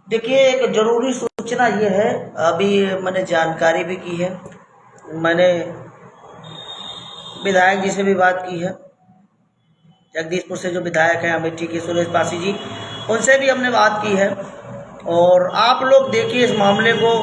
देखिए, एक ज़रूरी सूचना ये है, अभी मैंने जानकारी भी की है। मैंने विधायक जी से भी बात की है, जगदीशपुर से जो विधायक हैं अमेठी के सुरेश पासी जी, उनसे भी हमने बात की है। और आप लोग देखिए इस मामले को,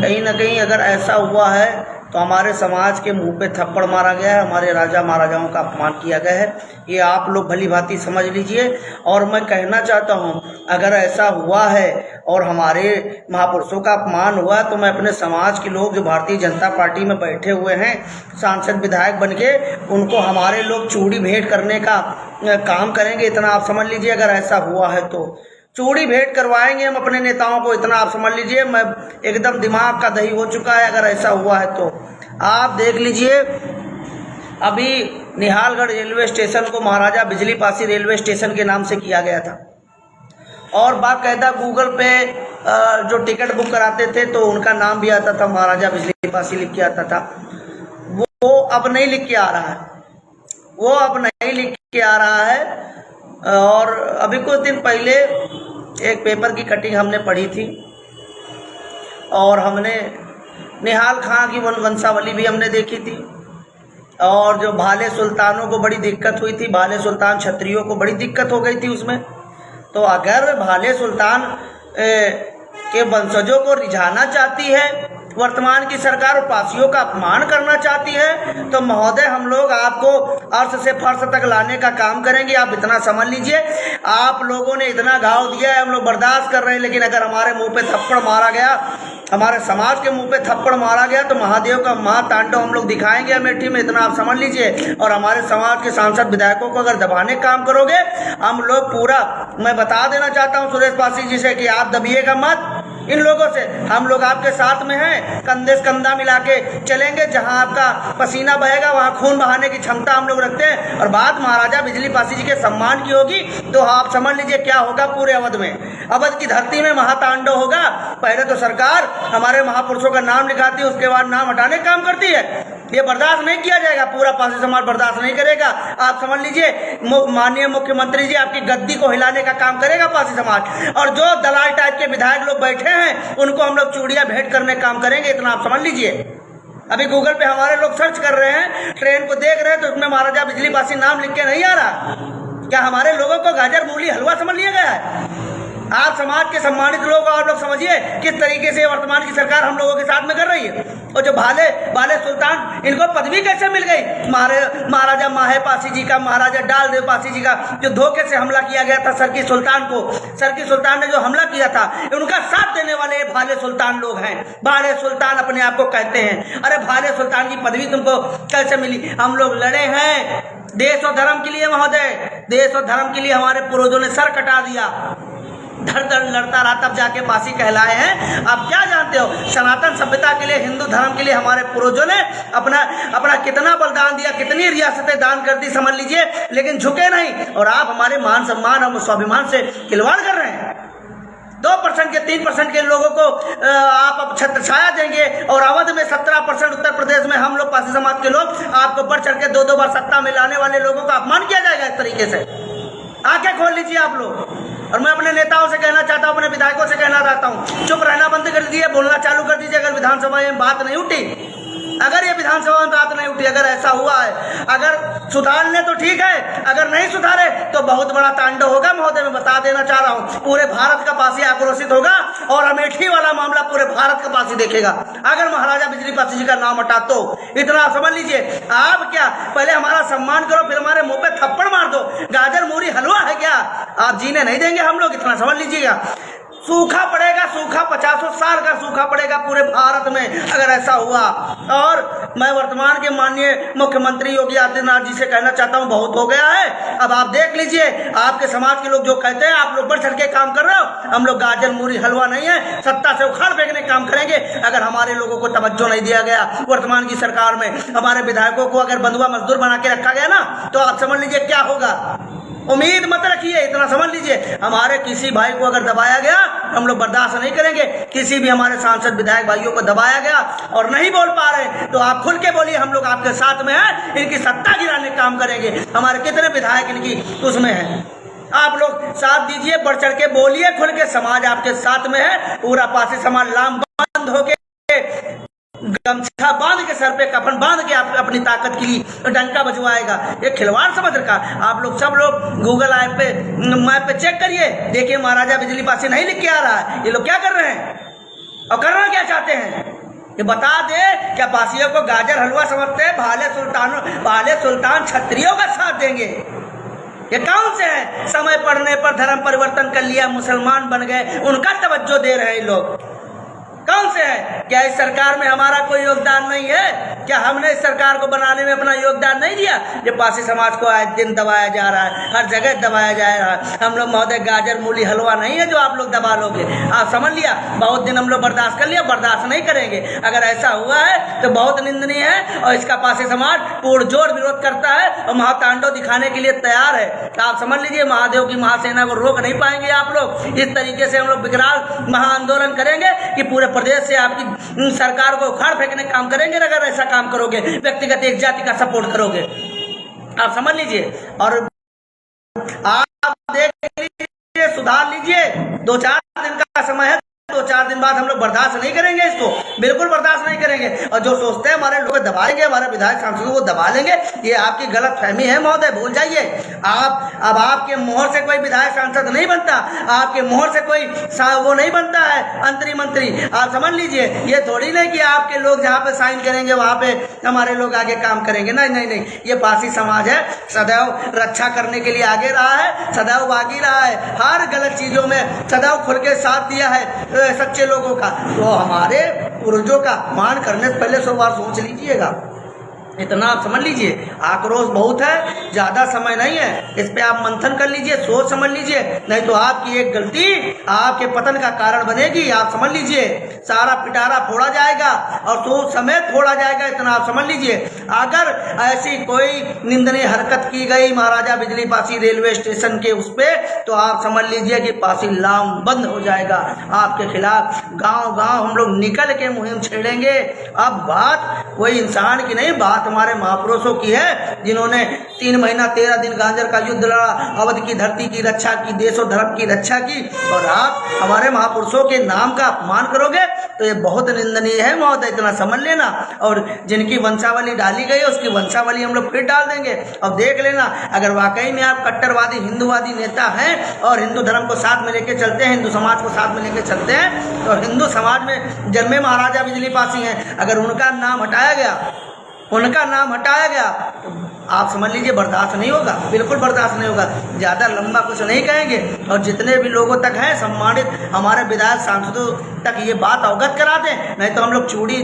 कहीं ना कहीं अगर ऐसा हुआ है तो हमारे समाज के मुंह पे थप्पड़ मारा गया है, हमारे राजा महाराजाओं का अपमान किया गया है। ये आप लोग भली भांति समझ लीजिए। और मैं कहना चाहता हूँ, अगर ऐसा हुआ है और हमारे महापुरुषों का अपमान हुआ तो मैं अपने समाज के लोग जो भारतीय जनता पार्टी में बैठे हुए हैं सांसद विधायक बन के, उनको हमारे लोग चूड़ी भेंट करने का काम करेंगे। इतना आप समझ लीजिए, अगर ऐसा हुआ है तो चूड़ी भेंट करवाएंगे हम अपने नेताओं को, इतना आप समझ लीजिए। मैं एकदम दिमाग का दही हो चुका है अगर ऐसा हुआ है तो। आप देख लीजिए, अभी निहालगढ़ रेलवे स्टेशन को महाराजा बिजली पासी रेलवे स्टेशन के नाम से किया गया था, और बाकायदा गूगल पे जो टिकट बुक कराते थे तो उनका नाम भी आता था, महाराजा बिजली पासी लिख के आता था। वो अब नहीं लिख के आ रहा है, वो अब नहीं लिख के आ रहा है। और अभी कुछ दिन पहले एक पेपर की कटिंग हमने पढ़ी थी, और हमने निहाल खां की वंशावली भी हमने देखी थी, और जो भाले सुल्तानों को बड़ी दिक्कत हुई थी, भाले सुल्तान क्षत्रियों को बड़ी दिक्कत हो गई थी उसमें। तो अगर भाले सुल्तान के वंशजों को रिझाना चाहती है वर्तमान की सरकार और पासियों का अपमान करना चाहती है, तो महोदय हम लोग आपको अर्श से फर्श तक लाने का काम करेंगे। आप इतना समझ लीजिए, आप लोगों ने इतना घाव दिया है, हम लोग बर्दाश्त कर रहे हैं, लेकिन अगर हमारे मुंह पे थप्पड़ मारा गया, हमारे समाज के मुंह पे थप्पड़ मारा गया, तो महादेव का महातांडव हम लोग दिखाएंगे अमेठी में, इतना आप समझ लीजिए। और हमारे समाज के सांसद विधायकों को अगर दबाने का काम करोगे, हम लोग पूरा, मैं बता देना चाहता हूँ सुरेश पासी जी से कि आप दबिएगा मत इन लोगों से। हम लोग आपके साथ में हैं, कंधे से कंधा मिला के चलेंगे। जहां आपका पसीना बहेगा वहां खून बहाने की क्षमता हम लोग रखते हैं। और बात महाराजा बिजली पासी जी के सम्मान की होगी तो आप समझ लीजिए क्या होगा पूरे अवध में। अवध की धरती में महातांडव होगा। पहले तो सरकार हमारे महापुरुषों का नाम लिखाती है, उसके बाद नाम हटाने का काम करती है। ये बर्दाश्त नहीं किया जाएगा, पूरा पासी समाज बर्दाश्त नहीं करेगा। आप समझ लीजिए, माननीय मुख्यमंत्री जी आपकी गद्दी को हिलाने का काम करेगा पासी समाज, और जो दलाल टाइप के विधायक लोग बैठे हैं उनको हम लोग चूड़ियां भेंट करने का काम करेंगे, इतना आप समझ लीजिए। अभी गूगल पे हमारे लोग सर्च कर रहे हैं, ट्रेन को देख रहे हैं, तो उसमें महाराजा बिजली पासी नाम लिख के नहीं आ रहा। क्या हमारे लोगों को गाजर मूली हलवा समझ लिया गया है? आप समाज के सम्मानित लोग, आप लोग समझिए किस तरीके से वर्तमान की सरकार हम लोगों के साथ में कर रही है। और जो भाले सुल्तान, इनको पदवी कैसे मिल गई? महाराजा माहे पासी जी का, महाराजा डाल देव पासी जी का जो धोखे से हमला किया गया था सरकी सुल्तान को, सरकी सुल्तान ने जो हमला किया था, उनका साथ देने वाले भाले सुल्तान लोग हैं। भाले सुल्तान अपने आप को कहते हैं। अरे भाले सुल्तान की पदवी तुमको कैसे मिली? हम लोग लड़े हैं देश और धर्म के लिए महोदय, देश और धर्म के लिए हमारे पूर्वजों ने सर कटा दिया, धड़ धड़ लड़ता रहा, तब जाके पासी कहलाए हैं। आप क्या जानते हो, सनातन सभ्यता के लिए, हिंदू धर्म के लिए हमारे पूर्वजों ने अपना कितना बलिदान दिया, कितनी रियासतें दान कर दी, समझ लीजिए, लेकिन झुके नहीं। और आप हमारे मान सम्मान और स्वाभिमान से खिलवाड़ कर रहे हैं। 2% के 3% के लोगों को आप अब छत्र छाया देंगे, और अवध में 17%, उत्तर प्रदेश में हम लोग पासी समाज के लोग आपको बढ़ चढ़ के 2-2 बार सत्ता में लाने वाले लोगों का अपमान किया जाएगा इस तरीके से। आंखें खोल लीजिए आप लोग। और मैं अपने नेताओं से कहना चाहता हूं, अपने विधायकों से कहना चाहता हूं, चुप रहना बंद कर दीजिए, बोलना चालू कर दीजिए। अगर विधानसभा में बात नहीं उठी, अगर ये विधानसभा में बात नहीं उठी, अगर ऐसा हुआ है, अगर सुधारने तो ठीक है, अगर नहीं सुधारे तो बहुत बड़ा तांडव होगा महोदय। मैं बता देना चाह रहा हूं, पूरे भारत का पासी आक्रोशित होगा, और अमेठी वाला मामला पूरे भारत का पासी देखेगा अगर महाराजा बिजली पासी जी का नाम हटा तो। इतना समझ लीजिए। आप क्या पहले हमारा सम्मान करो, फिर हमारे मुंह पे थप्पड़ मार दो? गाजर मूरी हलवा है क्या? आप जीने नहीं देंगे हम लोग, इतना समझ लीजिएगा। सूखा पड़ेगा, सूखा 50 साल का सूखा पड़ेगा पूरे भारत में अगर ऐसा हुआ। और मैं वर्तमान के माननीय मुख्यमंत्री योगी आदित्यनाथ जी से कहना चाहता हूं, बहुत हो गया है, अब आप देख लीजिए। आपके समाज के लोग जो कहते हैं, आप लोग बढ़ चढ़ के काम कर रहे हो। हम लोग गाजर मूरी हलवा नहीं है, सत्ता से उखाड़ फेंकने काम करेंगे। अगर हमारे लोगों को तवज्जो नहीं दिया गया वर्तमान की सरकार में, हमारे विधायकों को अगर बंधुआ मजदूर बना के रखा गया ना, तो आप समझ लीजिए क्या होगा। उम्मीद मत रखिए, इतना समझ लीजिए। हमारे किसी भाई को अगर दबाया गया, हम लोग बर्दाश्त नहीं करेंगे। किसी भी हमारे सांसद विधायक भाइयों को दबाया गया और नहीं बोल पा रहे, तो आप खुल के बोलिए, हम लोग आपके साथ में हैं, इनकी सत्ता गिराने का काम करेंगे। हमारे कितने विधायक इनकी उसमें हैं। आप लोग साथ दीजिए, बढ़ चढ़ के बोलिए, खुल के, समाज आपके साथ में है। पूरा पासी समाज लामबंद होके, गमछा बांध के, सर पे कफन बांध के आप अपनी ताकत के लिए डंका बजवाएगा। ये खिलवाड़ समझ रखा। आप लोग सब लोग गूगल मैप पे चेक करिए, देखिए महाराजा बिजली पासी नहीं लिख के आ रहा है। ये लोग क्या कर रहे हैं और करना क्या चाहते हैं, ये बता दे। क्या पासियों को गाजर हलवा समझते हैं? भाले सुल्तान क्षत्रियों का साथ देंगे? ये कौन से हैं? समय पड़ने पर धर्म परिवर्तन कर लिया, मुसलमान बन गए, उनका तवज्जो दे रहे हैं लोग। कौन से हैं? क्या इस सरकार में हमारा कोई योगदान नहीं है? क्या हमने इस सरकार को बनाने में अपना योगदान नहीं दिया? ये पासी समाज को आज दिन दबाया जा रहा है, हर जगह दबाया जा रहा है। हम लोग महोदय गाजर मूली हलवा नहीं है जो आप लोग दबा लोगे। आप समझ लिया, बहुत दिन हम लोग बर्दाश्त कर लिया, बर्दाश्त नहीं करेंगे। अगर ऐसा हुआ है तो बहुत निंदनीय है और इसका पासी समाज पुरजोर विरोध करता है और महातांडव दिखाने के लिए तैयार है। आप समझ लीजिए, महादेव की महासेना को रोक नहीं पाएंगे आप लोग। इस तरीके से हम लोग विकराल महाआंदोलन करेंगे कि पूरे प्रदेश से आपकी सरकार को उखाड़ फेंकने का काम करेंगे। अगर ऐसा काम करोगे, व्यक्तिगत एक जाति का सपोर्ट करोगे, आप समझ लीजिए। और आप देख लीजिए, सुधार लीजिए, 2-4 दिन का समय है, 2-4 दिन बाद हम लोग बर्दाश्त नहीं करेंगे, इसको बिल्कुल बर्दाश्त नहीं करेंगे। और जो सोचते हैं हमारे लोग दबाएंगे, हमारे विधायक सांसदों को दबा लेंगे, ये आपकी गलत फहमी है महोदय, भूल जाइए। अब आपके मोहर से कोई विधायक सांसद नहीं बनता, आपके मोहर से कोई वो नहीं बनता है मंत्री। आप समझ लीजिए, ये थोड़ी नहीं कि आपके लोग जहाँ पे साइन करेंगे वहाँ पे हमारे लोग आगे काम करेंगे। नहीं, ये पासी समाज है, सदैव रक्षा करने के लिए आगे रहा है, सदैव बागी रहा है, हर गलत चीजों में सदैव खुल के साथ दिया है सच्चे लोगों का। तो हमारे पूर्वजों का मान करने से पहले 100 बार सोच लीजिएगा। इतना आप समझ लीजिए, आक्रोश बहुत है, ज़्यादा समय नहीं है, इस पे आप मंथन कर लीजिए, सोच समझ लीजिए, नहीं तो आपकी एक गलती आपके पतन का कारण बनेगी। आप समझ लीजिए, सारा पिटारा फोड़ा जाएगा और सोच समेत फोड़ा जाएगा, इतना आप समझ लीजिए। अगर ऐसी कोई निंदनीय हरकत की गई महाराजा बिजली पासी रेलवे स्टेशन के उस पर, तो आप समझ लीजिए कि पासी लामबंद हो जाएगा। आपके खिलाफ गांव हम लोग निकल के मुहिम छेड़ेंगे। अब बात कोई इंसान की नहीं, बात हमारे महापुरुषों की है, जिन्होंने 3 महीना 13 दिन गांजर का युद्ध लड़ा, अवध की धरती की रक्षा की, देश और धर्म की रक्षा की। और आप हमारे महापुरुषों के नाम का अपमान करोगे तो ये बहुत निंदनीय है महोदय, इतना समझ लेना। और जिनकी वंशावली डाली गई है उसकी वंशावली हम लोग फिर डाल देंगे। अब देख लेना, अगर वाकई में आप कट्टरवादी हिंदूवादी नेता हैं और हिंदू धर्म को साथ में लेके चलते हैं, हिंदू समाज को साथ में लेके चलते हैं, तो हिंदू समाज में जन्मे महाराजा बिजली पासी हैं, अगर उनका नाम हटाया गया तो आप समझ लीजिए बर्दाश्त नहीं होगा, बिल्कुल बर्दाश्त नहीं होगा। ज़्यादा लंबा कुछ नहीं कहेंगे और जितने भी लोगों तक हैं सम्मानित हमारे विधायक सांसदों तक ये बात अवगत करा दें, नहीं तो हम लोग चूड़ी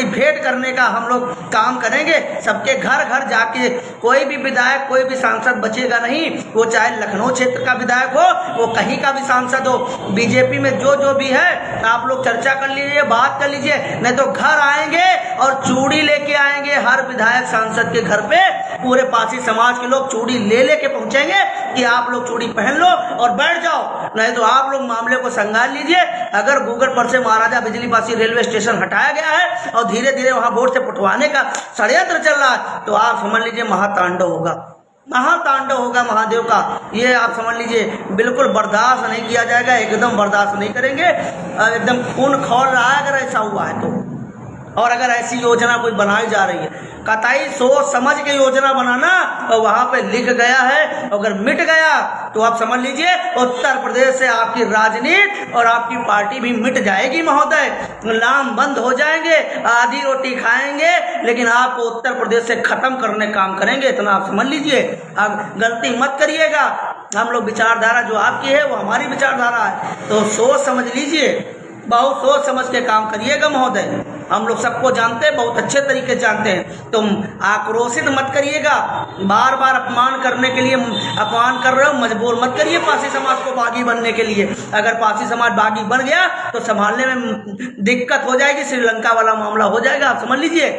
भेंट करने का हम लोग काम करेंगे। सबके घर जाके कोई भी विधायक, कोई भी सांसद बचेगा नहीं, वो चाहे लखनऊ क्षेत्र का विधायक हो, वो कहीं का भी सांसद हो, बीजेपी में जो भी है, आप लोग चर्चा कर लीजिए, बात कर लीजिए, नहीं तो घर आएंगे और चूड़ी लेके आएंगे हर विधायक सांसद के घर पे। पूरे पासी समाज के लोग चूड़ी लेके पहुंचेंगे कि आप लोग चूड़ी पहन लो और बैठ जाओ, नहीं तो आप लोग मामले को संभाल लीजिए। अगर गूगल पर से महाराजा बिजली पासी रेलवे स्टेशन हटाया गया है और धीरे धीरे वहां बोर्ड से पुटवाने का षड्यंत्र चल रहा है, तो आप समझ लीजिए महातांडव होगा महादेव का। ये आप समझ लीजिए, बिल्कुल बर्दाश्त नहीं किया जाएगा, एकदम बर्दाश्त नहीं करेंगे। एकदम खून खौल रहा है अगर ऐसा हुआ है तो। और अगर ऐसी योजना कोई बनाई जा रही है, कतई सोच समझ के योजना बनाना, और वहां पे लिख गया है, अगर मिट गया तो आप समझ लीजिए उत्तर प्रदेश से आपकी राजनीति और आपकी पार्टी भी मिट जाएगी महोदय। लाम बंद हो जाएंगे, आधी रोटी खाएंगे, लेकिन आपको उत्तर प्रदेश से खत्म करने काम करेंगे, इतना आप समझ लीजिए। आप गलती मत करिएगा, हम लोग विचारधारा जो आपकी है वो हमारी विचारधारा है, तो सोच समझ लीजिए, बहुत सोच समझ के काम करिएगा महोदय। हम लोग सबको जानते हैं, बहुत अच्छे तरीके से जानते हैं। तुम आक्रोशित मत करिएगा, बार बार अपमान करने के लिए अपमान कर रहे हो, मजबूर मत करिए पासी समाज को बागी बनने के लिए। अगर पासी समाज बागी बन गया तो संभालने में दिक्कत हो जाएगी, श्रीलंका वाला मामला हो जाएगा, आप समझ लीजिए।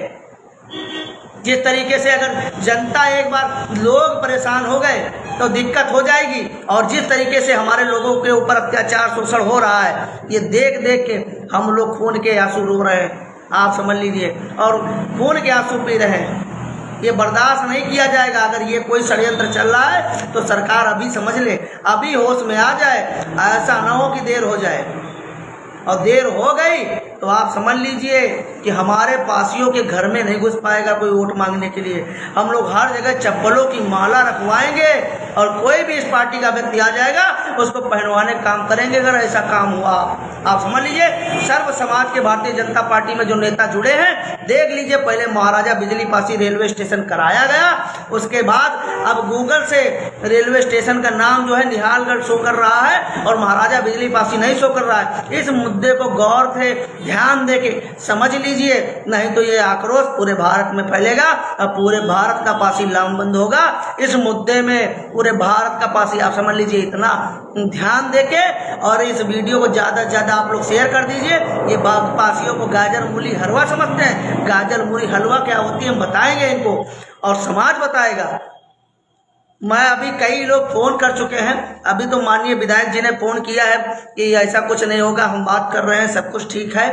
जिस तरीके से अगर जनता एक बार लोग परेशान हो गए तो दिक्कत हो जाएगी, और जिस तरीके से हमारे लोगों के ऊपर अत्याचार शोषण हो रहा है, ये देख के हम लोग खून के आंसू रो रहे हैं, आप समझ लीजिए, और खून के आंसू पी रहे हैं। ये बर्दाश्त नहीं किया जाएगा। अगर ये कोई षड्यंत्र चल रहा है तो सरकार अभी समझ ले, अभी होश में आ जाए, ऐसा ना हो कि देर हो जाए। और देर हो गई तो आप समझ लीजिए कि हमारे पासियों के घर में नहीं घुस पाएगा कोई वोट मांगने के लिए। हम लोग हर जगह चप्पलों की माला रखवाएंगे और कोई भी इस पार्टी का व्यक्ति आ जाएगा उसको पहनवाने का काम करेंगे अगर ऐसा काम हुआ। आप समझ लीजिए सर्व समाज के भारतीय जनता पार्टी में जो नेता जुड़े हैं, देख लीजिए पहले महाराजा बिजली पासी रेलवे स्टेशन कराया गया, उसके बाद अब गूगल से रेलवे स्टेशन का नाम जो है निहालगढ़ शो कर रहा है और महाराजा बिजली पासी नहीं शो कर रहा है। इस मुद्दे को गौर से ध्यान देके समझ लीजिए, नहीं तो ये आक्रोश पूरे भारत में फैलेगा और पूरे भारत का पासी लामबंद होगा। इस मुद्दे में पूरे भारत का पासी, आप समझ लीजिए, इतना ध्यान देके और इस वीडियो को ज़्यादा से ज़्यादा आप लोग शेयर कर दीजिए। ये पासियों को गाजर मूली हलवा समझते हैं, गाजर मूली हलवा क्या होती है हम बताएंगे इनको और समाज बताएगा। मैं अभी कई लोग फ़ोन कर चुके हैं, अभी तो माननीय विधायक जी ने फ़ोन किया है कि ऐसा कुछ नहीं होगा, हम बात कर रहे हैं, सब कुछ ठीक है,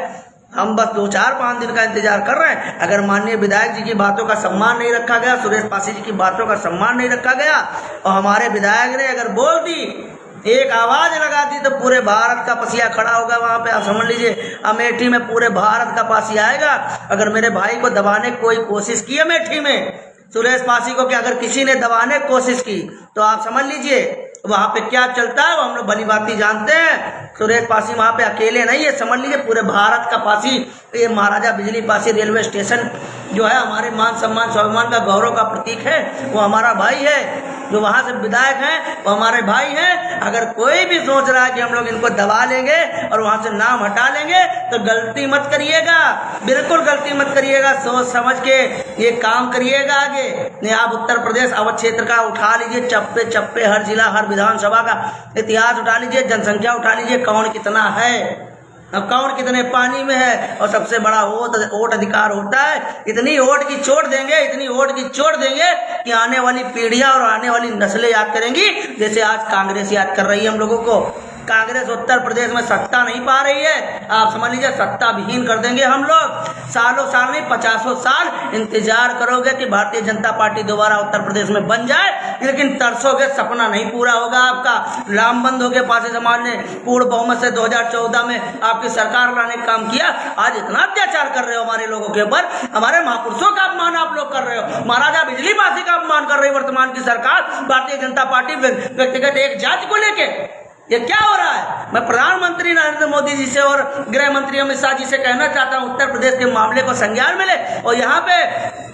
हम बस 2-4-5 दिन का इंतजार कर रहे हैं। अगर माननीय विधायक जी की बातों का सम्मान नहीं रखा गया, सुरेश पासी जी की बातों का सम्मान नहीं रखा गया और हमारे विधायक ने अगर बोल दी, एक आवाज़ लगा दी तो पूरे भारत का पसिया खड़ा होगा वहाँ पे। आप समझ लीजिए अमेठी में पूरे भारत का पासी आएगा। अगर मेरे भाई को दबाने की कोई कोशिश की अमेठी में, सुरेश पासी को, कि अगर किसी ने दबाने की कोशिश की तो आप समझ लीजिए वहाँ पे क्या चलता है वो हम लोग भली भांति जानते हैं। सुरेश पासी वहाँ पे अकेले नहीं है, समझ लीजिए पूरे भारत का पासी। ये महाराजा बिजली पासी रेलवे स्टेशन जो है हमारे मान सम्मान स्वाभिमान का गौरव का प्रतीक है, वो हमारा भाई है। जो वहाँ से विधायक हैं वो हमारे भाई हैं। अगर कोई भी सोच रहा है कि हम लोग इनको दबा लेंगे और वहाँ से नाम हटा लेंगे तो गलती मत करिएगा, बिल्कुल गलती मत करिएगा। सोच समझ के ये काम करिएगा आगे। नहीं आप उत्तर प्रदेश अवध क्षेत्र का उठा लीजिए, चप्पे चप्पे हर जिला हर विधानसभा का इतिहास उठा लीजिए, जनसंख्या उठा लीजिए, कौन कितना है, अब कौन कितने पानी में है और सबसे बड़ा वोट अधिकार होता है। इतनी वोट की चोट देंगे, इतनी वोट की चोट देंगे कि आने वाली पीढ़ियां और आने वाली नस्लें याद करेंगी, जैसे आज कांग्रेस याद कर रही है हम लोगों को। कांग्रेस उत्तर प्रदेश में सत्ता नहीं पा रही है, आप समझ लीजिए सत्ता विहीन कर देंगे हम लोग। सालों साल नहीं 50 साल इंतजार करोगे कि भारतीय जनता पार्टी दोबारा उत्तर प्रदेश में बन जाए, लेकिन तरसोगे, सपना नहीं पूरा होगा आपका। लामबंद हो गए पासी समाज ने पूर्ण बहुमत से 2014 में आपकी सरकार लाने का काम किया। आज इतना अत्याचार कर रहे हो हमारे लोगों के ऊपर, हमारे महापुरुषों का अपमान आप लोग कर रहे हो, महाराजा बिजली पासी का अपमान कर रही है वर्तमान की सरकार भारतीय जनता पार्टी व्यक्तिगत एक जाति को लेके। ये क्या हो रहा है? मैं प्रधानमंत्री नरेंद्र मोदी जी से और गृह मंत्री अमित शाह जी से कहना चाहता हूं उत्तर प्रदेश के मामले को संज्ञान मिले। और यहाँ पे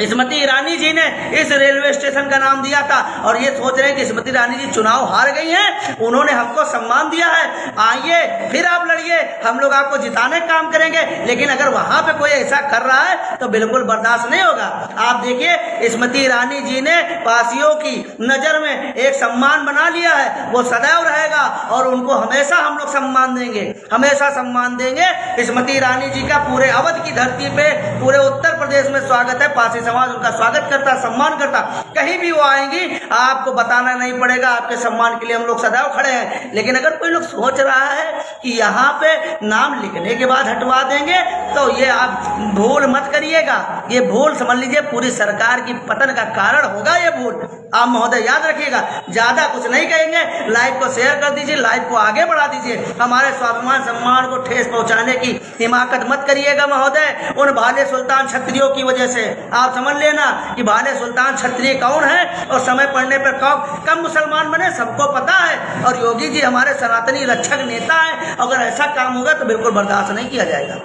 स्मृति ईरानी जी ने इस रेलवे स्टेशन का नाम दिया था और ये सोच रहे हैं कि स्मृति ईरानी जी चुनाव हार गई हैं, उन्होंने हमको सम्मान दिया है, आइए फिर आप लड़िए, हम लोग आपको जिताने का काम करेंगे। लेकिन अगर वहां पे कोई ऐसा कर रहा है तो बिल्कुल बर्दाश्त नहीं होगा। आप देखिए स्मृति ईरानी जी ने पासियों की नजर में एक सम्मान बना लिया है, वो सदैव रहेगा और उनको हमेशा हम लोग सम्मान देंगे, हमेशा सम्मान देंगे। स्मृति ईरानी जी का पूरे अवध की धरती पे पूरे उत्तर प्रदेश में स्वागत है, पासी समाज उनका स्वागत करता, सम्मान करता। कहीं भी वो आएंगी आपको बताना नहीं पड़ेगा, आपके सम्मान के लिए हम लोग सदैव खड़े हैं। लेकिन अगर कोई लोग सोच रहा है कि यहाँ पे नाम लिखने के बाद हटवा देंगे तो ये आप भूल मत करिएगा। ये भूल समझ लीजिए पूरी सरकार की पतन का कारण होगा। ये भूल आप महोदय याद रखिएगा। ज़्यादा कुछ नहीं कहेंगे, लाइव को शेयर कर दीजिए, लाइव को आगे बढ़ा दीजिए। हमारे स्वाभिमान सम्मान को ठेस पहुँचाने की हिमाकत मत करिएगा महोदय। उन भाले सुल्तान क्षत्रियों की वजह से आप समझ लेना कि भाले सुल्तान क्षत्रिय कौन है और समय पड़ने पर कब मुसलमान बने सबको पता है। और योगी जी हमारे सनातनी रक्षक नेता हैं, अगर ऐसा काम होगा तो बिल्कुल बर्दाश्त नहीं किया जाएगा।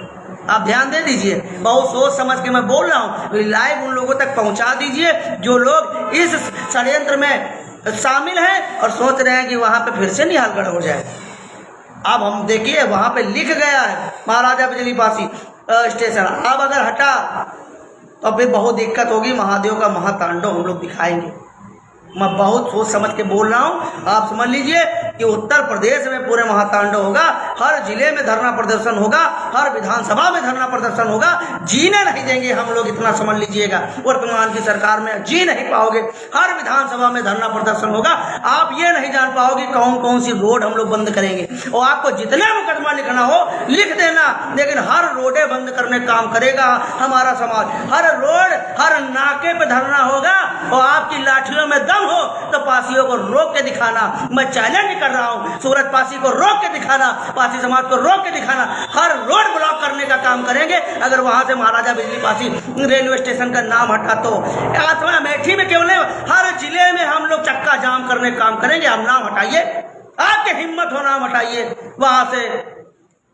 आप ध्यान दे दीजिए, बहुत सोच समझ के मैं बोल रहा हूँ। लाइव उन लोगों तक पहुँचा दीजिए जो लोग इस षड्यंत्र में शामिल हैं और सोच रहे हैं कि वहाँ पे फिर से निहालगढ़ हो जाए। अब हम देखिए वहाँ पे लिख गया है महाराजा बिजली पासी स्टेशन, अब अगर हटा तो फिर बहुत दिक्कत होगी। महादेव का महातांडव हम लोग दिखाएंगे। मैं बहुत सोच समझ के बोल रहा हूँ, आप समझ लीजिए कि उत्तर प्रदेश में पूरे महातांडव होगा। हर जिले में धरना प्रदर्शन होगा, हर विधानसभा में धरना प्रदर्शन होगा। जीने नहीं देंगे हम लोग, इतना समझ लीजिएगा। वर्तमान की सरकार में जी नहीं पाओगे। हर विधानसभा में धरना प्रदर्शन होगा। आप ये नहीं जान पाओगे कौन कौन सी रोड हम लोग बंद करेंगे। और आपको जितने मुकदमा लिखना हो लिख देना, लेकिन हर रोडे बंद करने का काम करेगा हमारा समाज। हर रोड, हर नाके पे धरना होगा। और आपकी लाठियों में दम हो तो पासियों को रोक के दिखाना। मैं चैलेंज कर रहा हूँ, सूरज पासी को रोक के दिखाना, पासी समाज को रोक के दिखाना। हर रोड ब्लॉक करने का काम करेंगे। अगर वहां से महाराजा बिजली पासी रेलवे स्टेशन का नाम हटा तो अथवा अमेठी में केवल हर जिले में हम लोग चक्का जाम करने का काम करेंगे। आप नाम हटाइए, आपकी हिम्मत हो नाम हटाइए। वहां से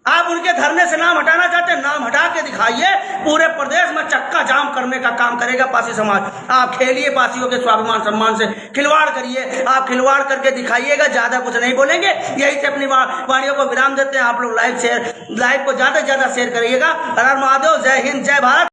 आप उनके धरने से नाम हटाना चाहते हैं, नाम हटा के दिखाइए। पूरे प्रदेश में चक्का जाम करने का काम करेगा पासी समाज। आप खेलिए, पासियों के स्वाभिमान सम्मान से खिलवाड़ करिए। आप खिलवाड़ करके दिखाइएगा, ज्यादा कुछ नहीं बोलेंगे। यही से अपनी वाणियों को विराम देते हैं। आप लोग लाइव को ज्यादा से ज्यादा शेयर करिएगा। हर हर महादेव, जय हिंद, जय भारत।